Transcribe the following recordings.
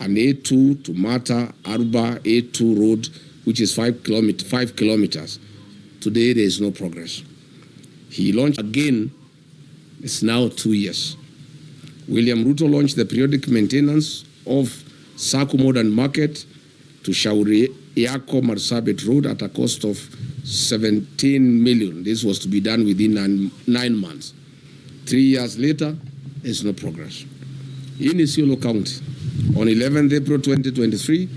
an A2 to Mata, Aruba A2 road, which is 5 kilometers. Today, there is no progress. He launched again, it's now 2 years. William Ruto launched the periodic maintenance of Saku Modern Market to Shauri Yako Marsabit Road at a cost of 17 million. This was to be done within 9 months. 3 years later, there's no progress. In Isiolo County, on 11th April 2023,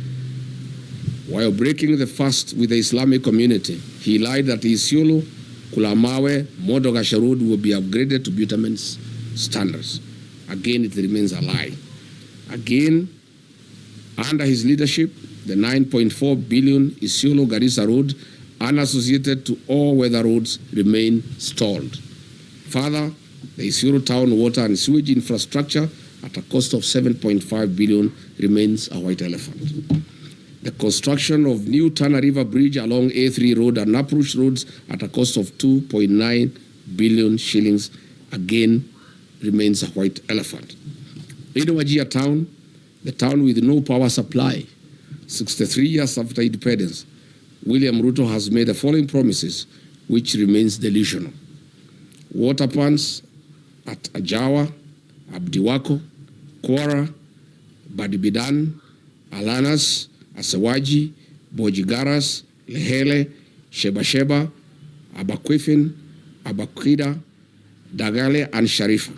while breaking the fast with the Islamic community, he lied that Isiolo, Kulamawe, Modogashe Road will be upgraded to bitumen standards. Again, it remains a lie. Again, under his leadership, the 9.4 billion Isiolo Garissa Road, unassociated to all weather roads, remain stalled. Further, the Isiolo town water and sewage infrastructure at a cost of 7.5 billion remains a white elephant. The construction of new Tana River Bridge along A3 Road and Naprush roads at a cost of 2.9 billion shillings again remains a white elephant. In Wajir town, the town with no power supply, 63 years after independence, William Ruto has made the following promises, which remains delusional. Water plants at Ajawa, Abdiwako, Kwara, Badibidan, Alanas, Asawaji, Bojigaras, Lehele, Sheba, Abakwifin, Abakwida, Dagale, and Sharifa.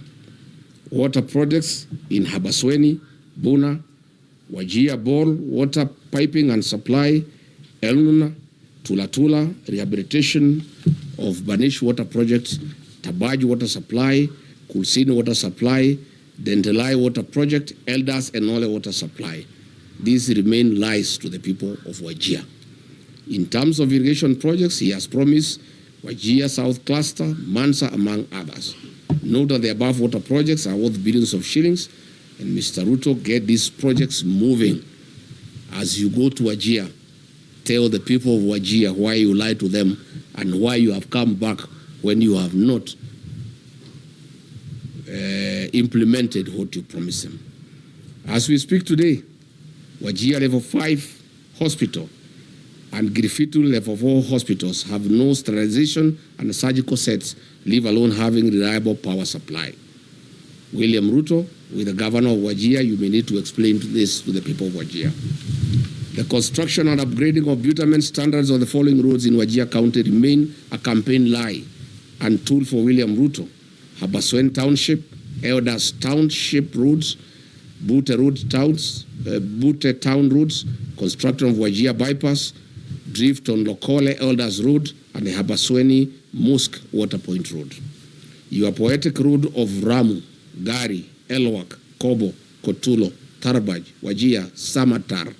Water projects in Habasweni, Buna, Wajia Ball, water piping and supply, Elnuna, Tulatula, rehabilitation of Banish water projects, Tabaj water supply, Kulsini water supply, Dentelai water project, Elders and Ole water supply. These remain lies to the people of Wajir. In terms of irrigation projects, he has promised Wajir South Cluster, Mansa, among others. Note that the above water projects are worth billions of shillings, and Mr. Ruto, get these projects moving. As you go to Wajir, tell the people of Wajir why you lied to them and why you have come back when you have not implemented what you promised them. As we speak today, Wajir Level 5 Hospital and Grifitu Level 4 hospitals have no sterilization and surgical sets, leave alone having reliable power supply. William Ruto, with the governor of Wajir, you may need to explain this to the people of Wajir. The construction and upgrading of bitumen standards on the following roads in Wajir County remain a campaign lie and tool for William Ruto. Habaswen Township, Elders Township roads, Bute Town roads, construction of Wajir bypass, drift on Lokole Elders Road, and the Habasweni Mosque Water Point Road. Your poetic road of Ramu, Gari, Elwak, Kobo, Kotulo, Tarbaj, Wajir, Samatar,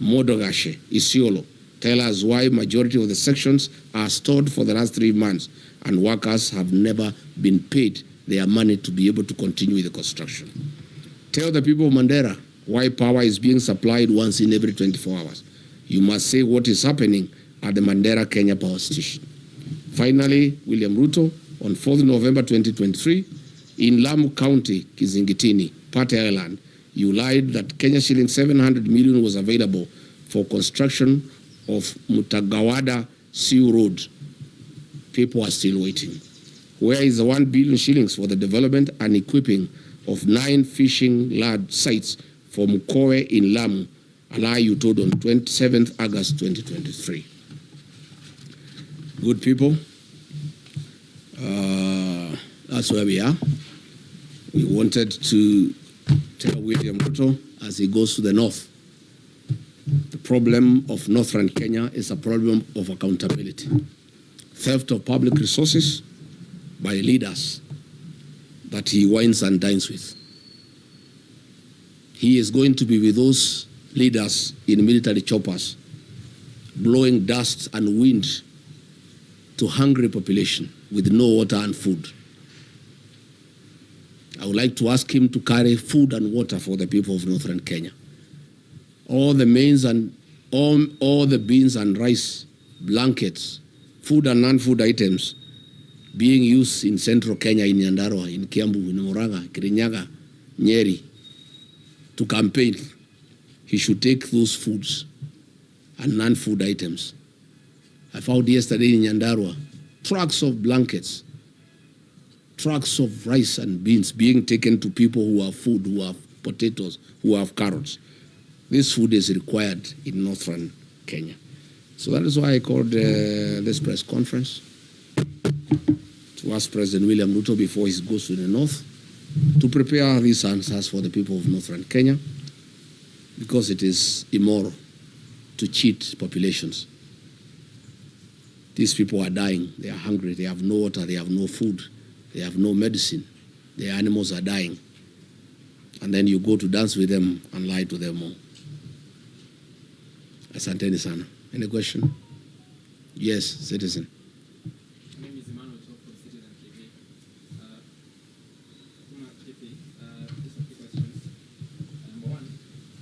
Modogashe, Isiolo, tell us why majority of the sections are stored for the last 3 months and workers have never been paid their money to be able to continue with the construction. Tell the people of Mandera why power is being supplied once in every 24 hours. You must say what is happening at the Mandera Kenya Power Station. Finally, William Ruto, on 4th November 2023, in Lamu County, Kizingitini, Pate Island, you lied that Kenya shilling 700 million was available for construction of Mutagawada Sea Road. People are still waiting. Where is the 1 billion shillings for the development and equipping of 9 fishing lad sites for Mukowe in Lamu, a lie you told on 27th August 2023? Good people, that's where we are. We wanted to tell William Ruto as he goes to the north. The problem of northern Kenya is a problem of accountability. Theft of public resources by leaders that he wines and dines with. He is going to be with those leaders in military choppers, blowing dust and wind to hungry population with no water and food. I would like to ask him to carry food and water for the people of northern Kenya. All the maize and all the beans and rice, blankets, food and non-food items being used in central Kenya, in Nyandarua, in Kiambu, in Murang'a, Kirinyaga, Nyeri, to campaign he should take those foods and non-food items. I found yesterday in Nyandarua trucks of blankets, trucks of rice and beans being taken to people who have food, who have potatoes, who have carrots. This food is required in northern Kenya. So that is why I called this press conference to ask President William Ruto before he goes to the north to prepare these answers for the people of northern Kenya, because it is immoral to cheat populations. These people are dying, they are hungry, they have no water, they have no food, they have no medicine, their animals are dying. And then you go to dance with them and lie to them more. Asanteni sana. Any question? Yes, citizen. My name is Imeenda from Citizen TV. Just a few questions. Number one,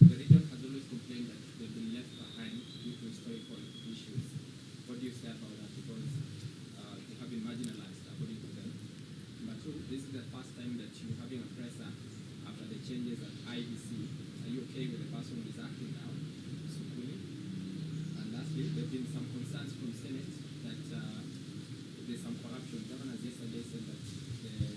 the region has always complained that they've been left behind due to historical issues. What do you say about that? Because they have been marginalized, according to them. Number two, this is the first time that you're having a presser after the changes at IBC. Are you okay with the person who is acting now? And lastly, there have been some concerns from Senate that there's some corruption. Governors yesterday said that the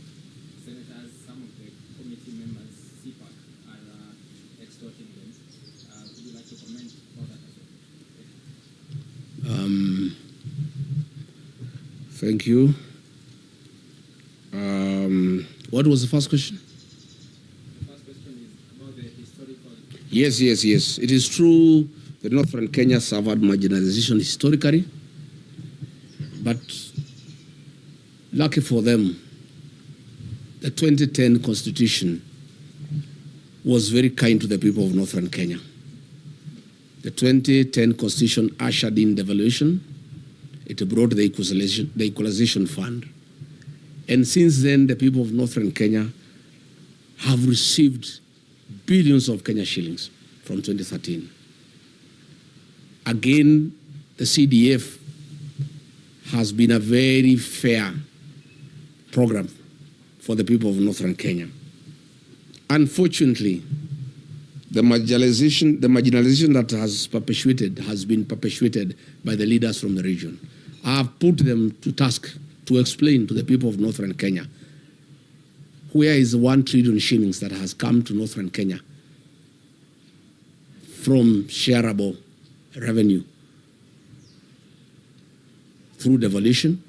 senators, some of the committee members, CPAC, are extorting them. Would you like to comment about that as well? Thank you. What was the first question? The first question is about the historical... Yes. It is true that northern Kenya suffered marginalization historically, but lucky for them, the 2010 Constitution was very kind to the people of northern Kenya. The 2010 Constitution ushered in devaluation. It brought the equalization fund. And since then, the people of northern Kenya have received billions of Kenya shillings from 2013. Again, the CDF has been a very fair program for the people of northern Kenya. Unfortunately, the marginalization that has been perpetuated by the leaders from the region. I have put them to task to explain to the people of northern Kenya where is 1 trillion shillings that has come to northern Kenya from shareable revenue through devolution,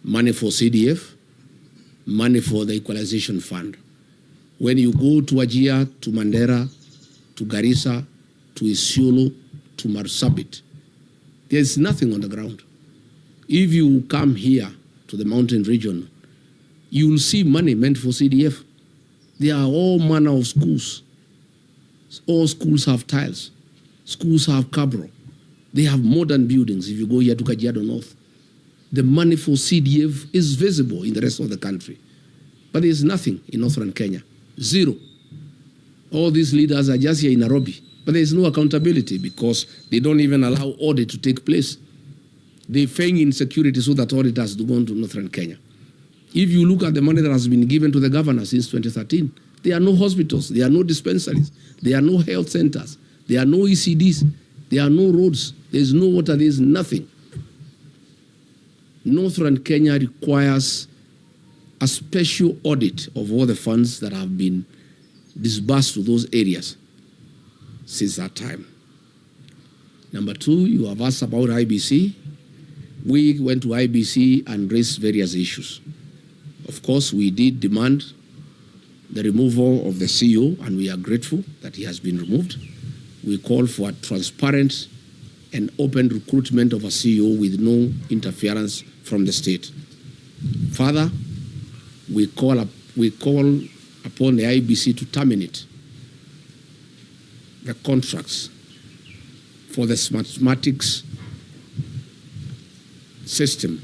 money for CDF, money for the equalization fund. When you go to Wajir, to Mandera, to Garissa, to Isiolo, to Marsabit, there's nothing on the ground. If you come here to the mountain region, you will see money meant for CDF. There are all manner of schools. All schools have tiles. Schools have cabro. They have modern buildings. If you go here to Kajiado North, the money for CDF is visible in the rest of the country. But there's nothing in northern Kenya. Zero. All these leaders are just here in Nairobi. But there's no accountability because they don't even allow audit to take place. They feign insecurity so that audit has to go into northern Kenya. If you look at the money that has been given to the governor since 2013, there are no hospitals, there are no dispensaries, there are no health centers, there are no ECDs, there are no roads, there is no water, there is nothing. Northern Kenya requires a special audit of all the funds that have been disbursed to those areas since that time. Number two, you have asked about IBC. We went to IBC and raised various issues. Of course, we did demand the removal of the CEO, and we are grateful that he has been removed. We call for a transparent and open recruitment of a CEO with no interference from the state. Further, we call upon the IBC to terminate the contracts for the mathematics system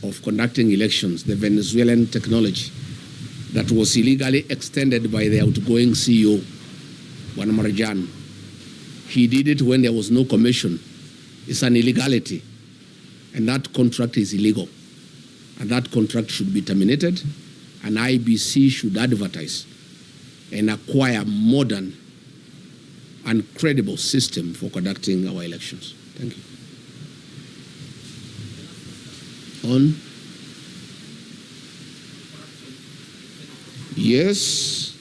of conducting elections, the Venezuelan technology that was illegally extended by the outgoing CEO, Juan Marjan. He did it when there was no commission. It's an illegality, and that contract is illegal. And that contract should be terminated, and IBC should advertise and acquire modern and credible system for conducting our elections. Thank you. On? Yes.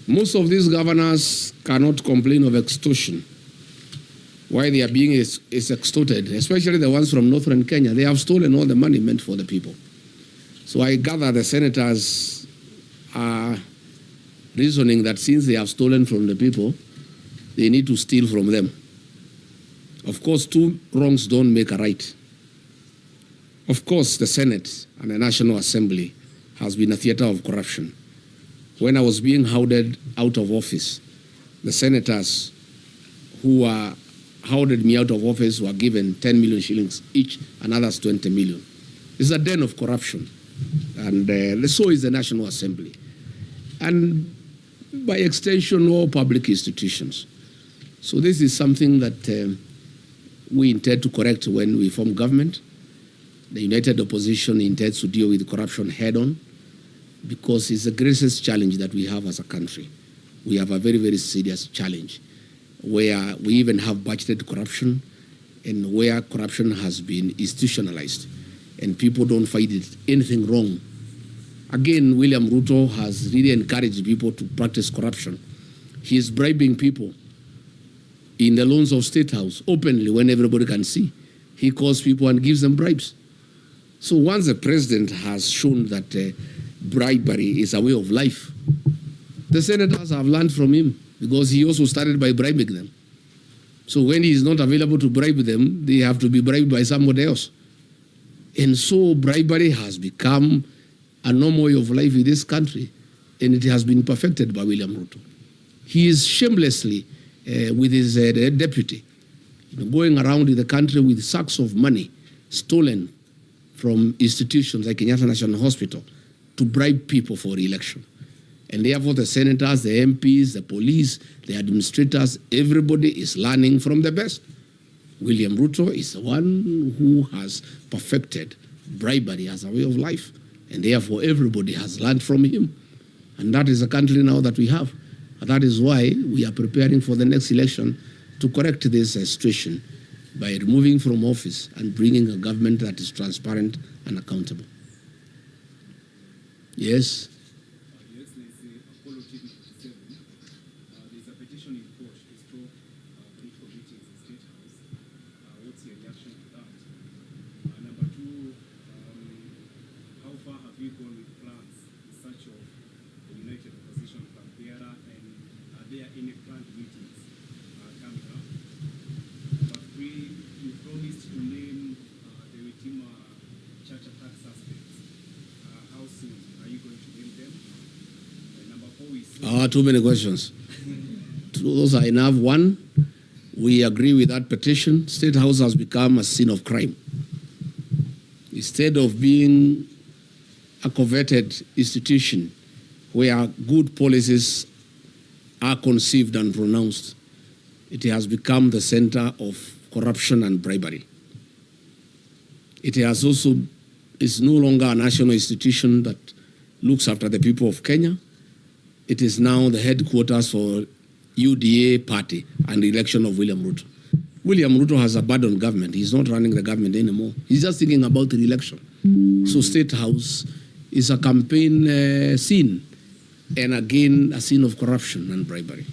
Most of these governors cannot complain of extortion. Why they are being is extorted, especially the ones from northern Kenya. They have stolen all the money meant for the people. So I gather the senators are reasoning that since they have stolen from the people, they need to steal from them. Of course, two wrongs don't make a right. Of course, the Senate and the National Assembly has been a theater of corruption. When I was being hounded out of office, the senators who hounded me out of office were given 10 million shillings each, and others 20 million. It's a den of corruption. And so is the National Assembly. And by extension, all public institutions. So this is something that we intend to correct when we form government. The United Opposition intends to deal with corruption head-on because it's the greatest challenge that we have as a country. We have a very, very serious challenge where we even have budgeted corruption and where corruption has been institutionalized and people don't find it anything wrong. Again, William Ruto has really encouraged people to practice corruption. He is bribing people in the loans of State House openly when everybody can see. He calls people and gives them bribes. So once the president has shown that bribery is a way of life, the senators have learned from him because he also started by bribing them. So when he is not available to bribe them, they have to be bribed by somebody else. And so bribery has become a normal way of life in this country, and it has been perfected by William Ruto. He is shamelessly, with his deputy, going around in the country with sacks of money stolen from institutions like Kenyatta National Hospital to bribe people for re-election. And therefore the senators, the MPs, the police, the administrators, everybody is learning from the best. William Ruto is the one who has perfected bribery as a way of life. And therefore everybody has learned from him. And that is the country now that we have. And that is why we are preparing for the next election to correct this situation by removing from office and bringing a government that is transparent and accountable. Yes? Your Excellency, Apollo TV 47, there's a petition in court to stop political meetings in State House. What's your reaction to that? Number two, how far have you gone with plans in search of the United Opposition from Biara, and are there any planned meetings coming up? Number three, you promised to name the Witima church attack suspects. How soon are you going to name them? And number four is... Too many questions. Those are enough. One, we agree with that petition. State House has become a scene of crime. Instead of being a coveted institution where good policies are conceived and pronounced, it has become the center of corruption and bribery. It has also is no longer a national institution that looks after the people of Kenya. It is now the headquarters for UDA party and the election of William Ruto. William Ruto has abandoned government. He's not running the government anymore. He's just thinking about the election. So State House is a campaign scene, and again, a scene of corruption and bribery.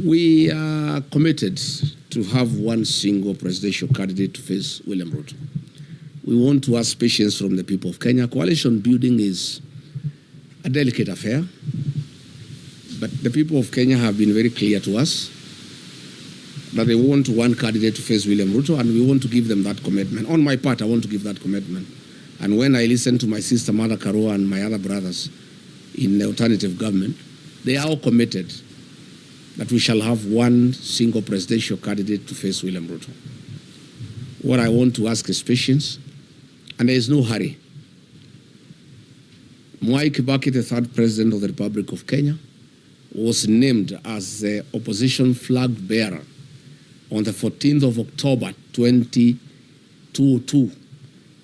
We are committed to have one single presidential candidate to face William Ruto. We want to ask patience from the people of Kenya. Coalition building is a delicate affair, but the people of Kenya have been very clear to us that they want one candidate to face William Ruto, and we want to give them that commitment. On my part, I want to give that commitment. And when I listen to my sister Mother Karua and my other brothers in the alternative government, they are all committed that we shall have one single presidential candidate to face William Ruto. What I want to ask is patience, and there is no hurry. MYKE, the third president of the Republic of Kenya, was named as the opposition flag bearer on the 14th of October 2022,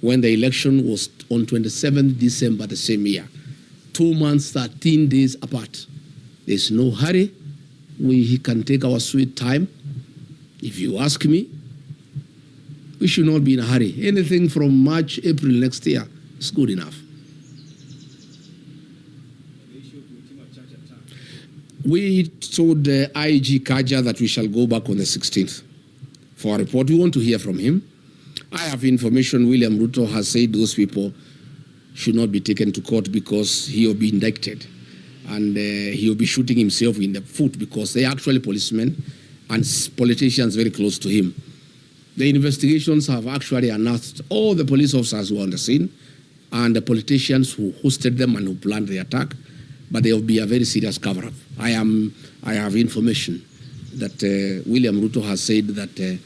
when the election was on 27th December the same year. 2 months, 13 days apart. There's no hurry, We can take our sweet time. If you ask me, we should not be in a hurry. Anything from March, April next year is good enough. We told the IG Kaja that we shall go back on the 16th for a report. We want to hear from him. I have information William Ruto has said those people should not be taken to court because he will be indicted. And he will be shooting himself in the foot because they are actually policemen and politicians very close to him. The investigations have actually unearthed all the police officers who were on the scene and the politicians who hosted them and who planned the attack, but there will be a very serious cover-up. I have information that William Ruto has said that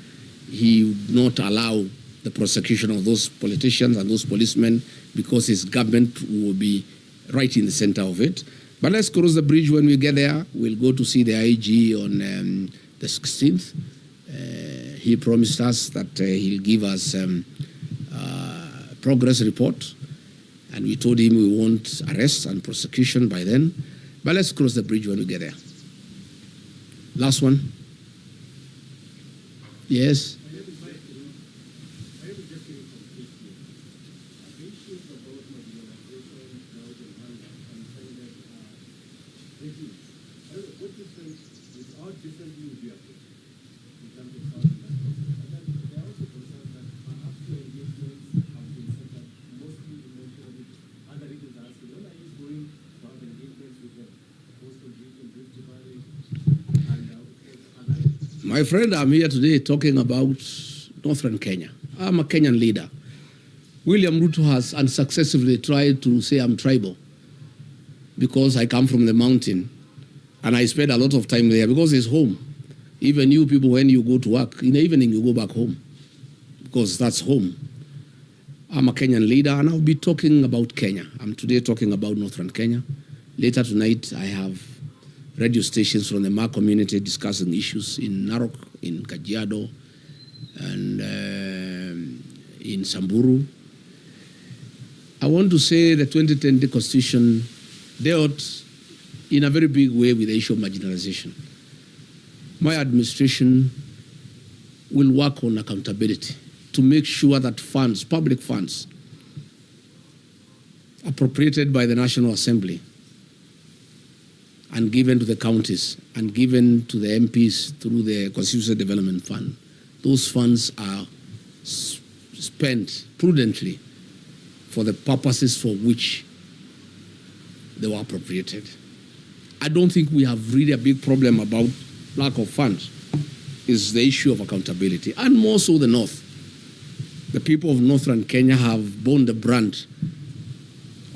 he would not allow the prosecution of those politicians and those policemen because his government will be right in the center of it. But let's cross the bridge when we get there. We'll go to see the IG on the 16th. He promised us that he'll give us a progress report. And we told him we want arrest and prosecution by then. But let's cross the bridge when we get there. Last one. Yes? My friend, I'm here today talking about northern Kenya. I'm a Kenyan leader. William Ruto has unsuccessfully tried to say I'm tribal because I come from the mountain and I spend a lot of time there because it's home. Even you people, when you go to work, in the evening you go back home because that's home. I'm a Kenyan leader and I'll be talking about Kenya. I'm today talking about northern Kenya. Later tonight, I have radio stations from the MYKE community discussing issues in Narok, in Kajiado, and in Samburu. I want to say the 2010 Constitution dealt in a very big way with the issue of marginalization. My administration will work on accountability to make sure that funds, public funds, appropriated by the National Assembly and given to the counties and given to the MPs through the Constitutional Development Fund, those funds are spent prudently for the purposes for which they were appropriated. I don't think we have really a big problem about lack of funds. It's the issue of accountability, and more so the North. The people of northern Kenya have borne the brunt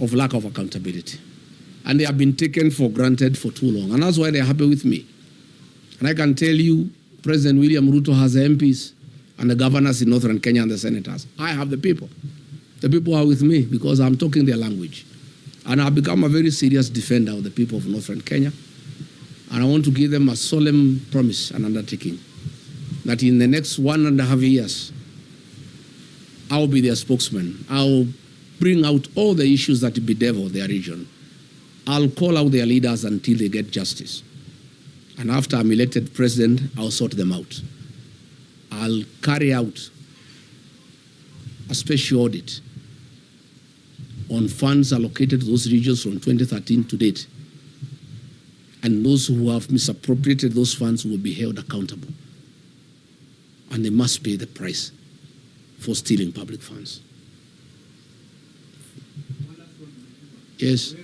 of lack of accountability. And they have been taken for granted for too long. And that's why they're happy with me. And I can tell you, President William Ruto has the MPs and the governors in northern Kenya and the senators. I have the people. The people are with me because I'm talking their language. And I've become a very serious defender of the people of northern Kenya. And I want to give them a solemn promise and undertaking that in the next 1.5 years, I'll be their spokesman. I'll bring out all the issues that bedevil their region. I'll call out their leaders until they get justice. And after I'm elected president, I'll sort them out. I'll carry out a special audit on funds allocated to those regions from 2013 to date. And those who have misappropriated those funds will be held accountable. And they must pay the price for stealing public funds. Yes?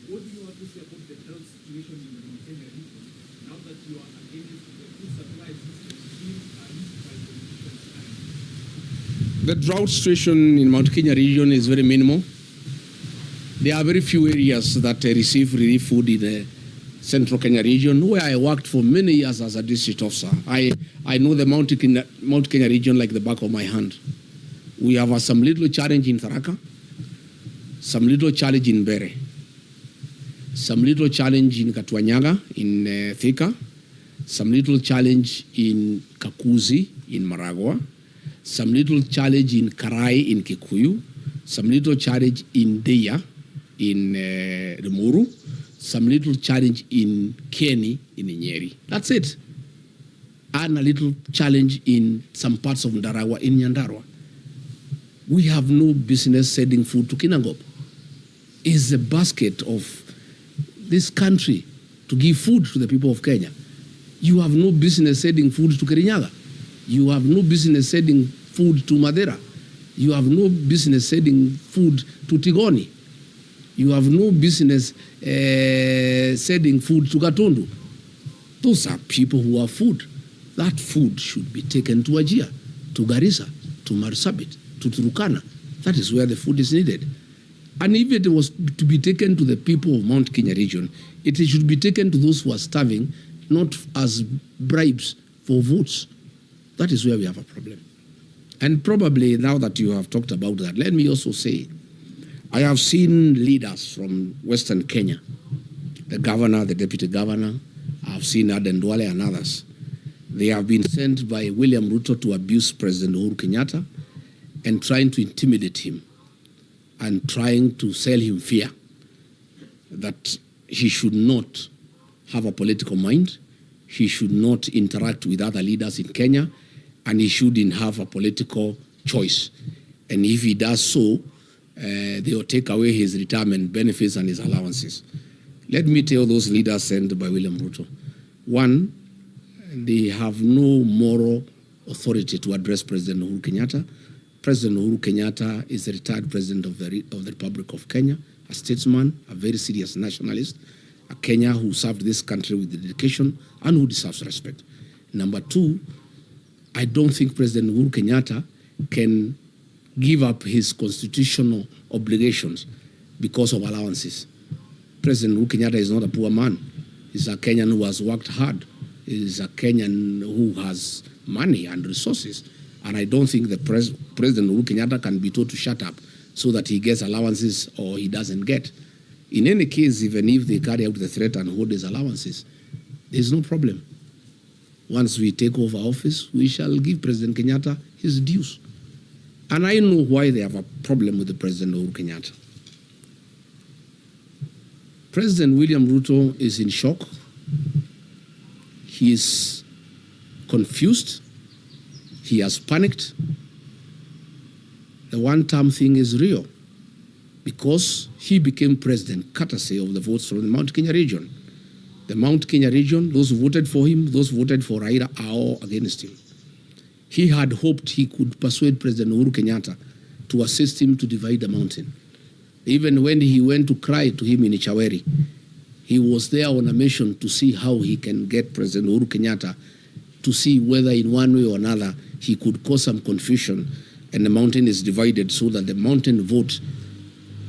What do you want to say about the drought situation in the Kenya region now that you are against the food supply system being used by politicians? The drought situation in Mount Kenya region is very minimal. There are very few areas that receive relief food in the central Kenya region, where I worked for many years as a district officer. I know the Mount Kenya region like the back of my hand. We have some little challenge in Tharaka, some little challenge in Bere, some little challenge in Katuanyaga, in Thika, some little challenge in Kakuzi, in Maragua, some little challenge in Karai, in Kikuyu, some little challenge in Deya, in Limuru, some little challenge in Kieni in Nyeri. That's it. And a little challenge in some parts of Ndarawa in Nyandarua. We have no business sending food to Kinangop. It's a basket of this country to give food to the people of Kenya. You have no business sending food to Kirinyaga. You have no business sending food to Madeira. You have no business sending food to Tigoni. You have no business sending food to Gatundu. Those are people who have food. That food should be taken to Wajir, to Garissa, to Marsabit, to Turkana. That is where the food is needed. And if it was to be taken to the people of Mount Kenya region, it should be taken to those who are starving, not as bribes for votes. That is where we have a problem. And probably now that you have talked about that, let me also say, I have seen leaders from Western Kenya, the governor, the deputy governor, I have seen Aden Duale and others. They have been sent by William Ruto to abuse President Uhuru Kenyatta and trying to intimidate him and trying to sell him fear that he should not have a political mind, he should not interact with other leaders in Kenya, and he shouldn't have a political choice. And if he does so, they will take away his retirement benefits and his allowances. Let me tell those leaders sent by William Ruto. One, they have no moral authority to address President Uhuru Kenyatta. President Uhuru Kenyatta is a retired president of the Republic of Kenya, a statesman, a very serious nationalist, a Kenya who served this country with dedication and who deserves respect. Number two, I don't think President Uhuru Kenyatta can give up his constitutional obligations because of allowances. President Uhuru Kenyatta is not a poor man. He's a Kenyan who has worked hard. He's a Kenyan who has money and resources. And I don't think the President Uhuru Kenyatta can be told to shut up so that he gets allowances or he doesn't get. In any case, even if they carry out the threat and hold his allowances, there's no problem. Once we take over office, we shall give President Kenyatta his dues. And I know why they have a problem with the President Uhuru Kenyatta. President William Ruto is in shock. He is confused. He has panicked. The one-term thing is real because he became president courtesy of the votes from the Mount Kenya region. The Mount Kenya region, those who voted for him, those who voted for Raila are all against him. He had hoped he could persuade President Uhuru Kenyatta to assist him to divide the mountain. Even when he went to cry to him in Ichaweri, he was there on a mission to see how he can get President Uhuru Kenyatta to see whether in one way or another he could cause some confusion and the mountain is divided so that the mountain vote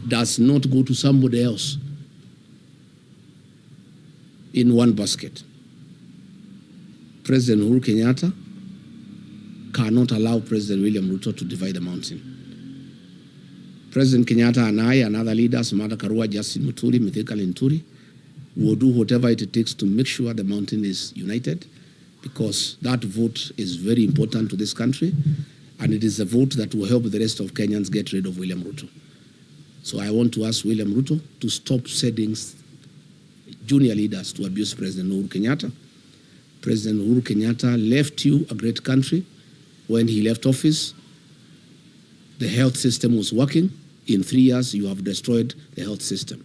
does not go to somebody else in one basket. President Uhuru Kenyatta cannot allow President William Ruto to divide the mountain. President Kenyatta and I and other leaders, Martha Karua, Justin Muturi, Mithika Linturi, will do whatever it takes to make sure the mountain is united because that vote is very important to this country and it is a vote that will help the rest of Kenyans get rid of William Ruto. So I want to ask William Ruto to stop sending junior leaders to abuse President Uhuru Kenyatta. President Uhuru Kenyatta left you a great country. When he left office, the health system was working. In 3 years, you have destroyed the health system.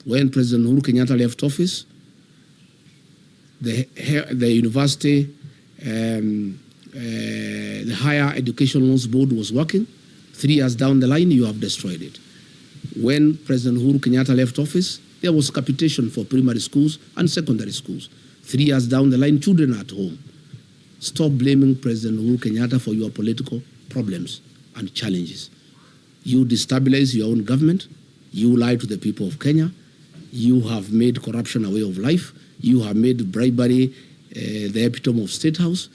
When President Uhuru Kenyatta left office, the university, the Higher Education Loans Board was working. 3 years down the line, you have destroyed it. When President Uhuru Kenyatta left office, there was capitation for primary schools and secondary schools. 3 years down the line, children are at home. Stop blaming President Uhuru Kenyatta for your political problems and challenges. You destabilize your own government. You lie to the people of Kenya. You have made corruption a way of life. You have made bribery the epitome of State House.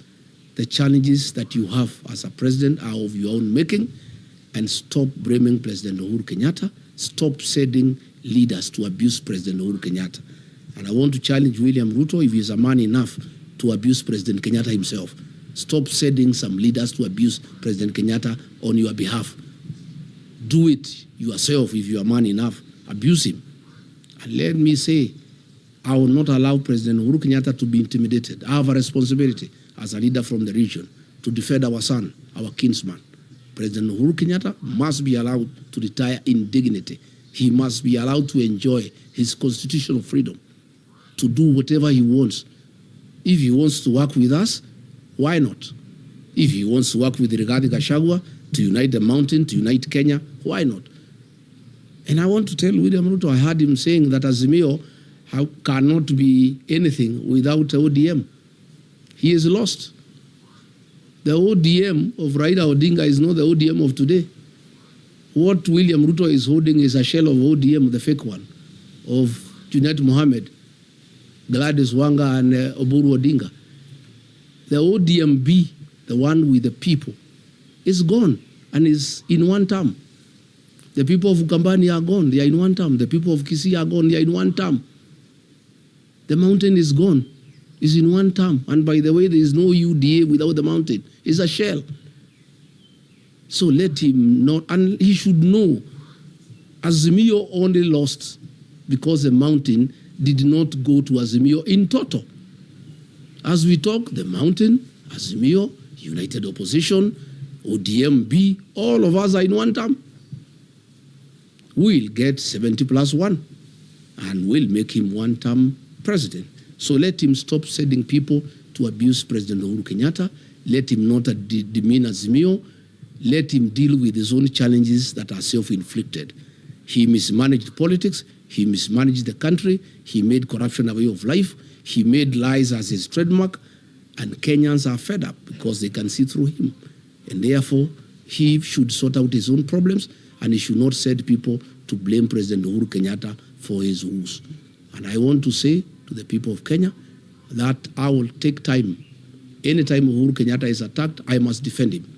The challenges that you have as a president are of your own making. And stop blaming President Uhuru Kenyatta. Stop sending leaders to abuse President Uhuru Kenyatta. And I want to challenge William Ruto, if he is a man enough to abuse President Kenyatta himself. Stop sending some leaders to abuse President Kenyatta on your behalf. Do it yourself if you are man enough. Abuse him. And let me say, I will not allow President Uhuru Kenyatta to be intimidated. I have a responsibility as a leader from the region to defend our son, our kinsman. President Uhuru Kenyatta must be allowed to retire in dignity. He must be allowed to enjoy his constitutional freedom to do whatever he wants. If he wants to work with us, why not? If he wants to work with Gachagua'S to unite the mountain, to unite Kenya, why not? And I want to tell William Ruto, I heard him saying that SYMO cannot be anything without ODM. He is lost. The ODM of Raila Odinga is not the ODM of today. What William Ruto is holding is a shell of ODM, the fake one, of Junet Mohammed, Gladys Wanga, and Oburu Odinga. The ODMB, the one with the people, is gone and is in one term. The people of Ukambani are gone, they are in one term. The people of Kisii are gone, they are in one term. The mountain is gone, is in one term. And by the way, there is no UDA without the mountain. It's a shell. So let him not, and he should know, SYMO only lost because the mountain did not go to SYMO in total. As we talk, the mountain, SYMO, United Opposition, ODMB, all of us are in one term. We'll get 70+1 and we'll make him one-term president. So let him stop sending people to abuse President Uhuru Kenyatta. Let him not demean SYMO. Let him deal with his own challenges that are self-inflicted. He mismanaged politics. He mismanaged the country. He made corruption a way of life. He made lies as his trademark. And Kenyans are fed up because they can see through him. And therefore, he should sort out his own problems, and he should not send people to blame President Uhuru Kenyatta for his woes. And I want to say to the people of Kenya that I will take time. Anytime Uhuru Kenyatta is attacked, I must defend him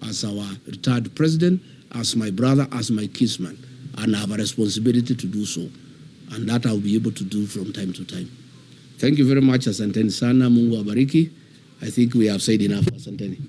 as our retired president, as my brother, as my kinsman. And I have a responsibility to do so. And that I'll be able to do from time to time. Thank you very much, Asanteni sana. Mungu abariki. I think we have said enough, Asanteni.